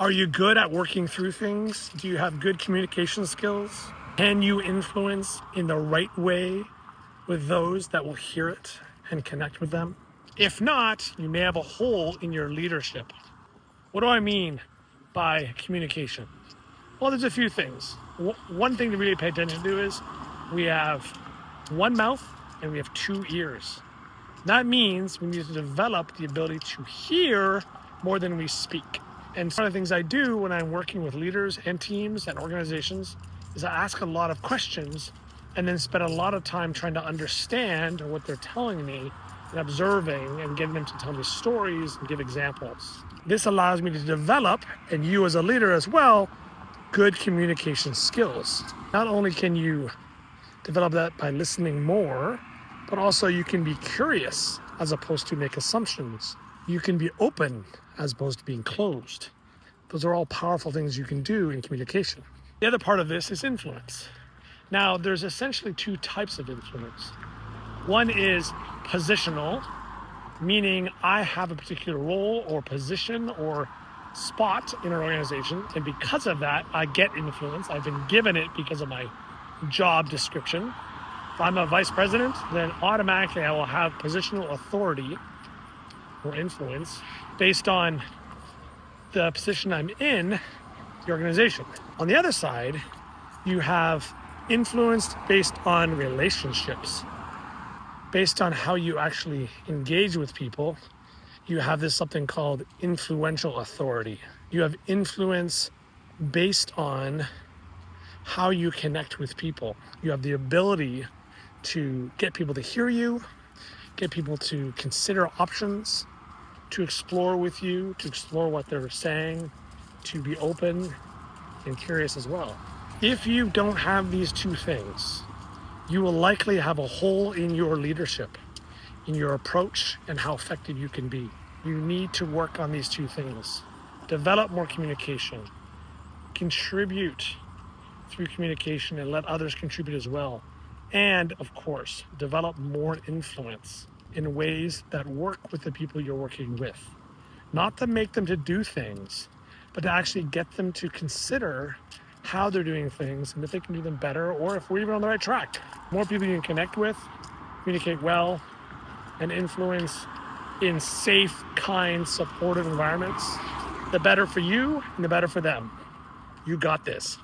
Are you good at working through things? Do you have good communication skills? Can you influence in the right way with those that will hear it and connect with them? If not, you may have a hole in your leadership. What do I mean by communication? Well, there's a few things. One thing to really pay attention to is we have one mouth and we have two ears. That means we need to develop the ability to hear more than we speak. And one of the things I do when I'm working with leaders and teams and organizations is I ask a lot of questions and then spend a lot of time trying to understand what they're telling me and observing and getting them to tell me stories and give examples. This allows me to develop, and you as a leader as well, good communication skills. Not only can you develop that by listening more, but also you can be curious as opposed to make assumptions. You can be open as opposed to being closed. Those are all powerful things you can do in communication. The other part of this is influence. Now, there's essentially two types of influence. One is positional, meaning I have a particular role or position or spot in an organization, and because of that, I get influence. I've been given it because of my job description. If I'm a vice president, then automatically I will have positional authority or influence based on the position I'm in the organization. On the other side, you have influence based on relationships, based on how you actually engage with people. You have this something called influential authority. You have influence based on how you connect with people. You have the ability to get people to hear you, get people to consider options, to explore with you, to explore what they're saying, to be open and curious as well. If you don't have these two things, you will likely have a hole in your leadership, in your approach, and how effective you can be. You need to work on these two things. Develop more communication. Contribute through communication and let others contribute as well. And of course, develop more influence in ways that work with the people you're working with. Not to make them to do things, but to actually get them to consider how they're doing things and if they can do them better or if we're even on the right track. The more people you can connect with, communicate well, and influence in safe, kind, supportive environments, the better for you and the better for them. You got this.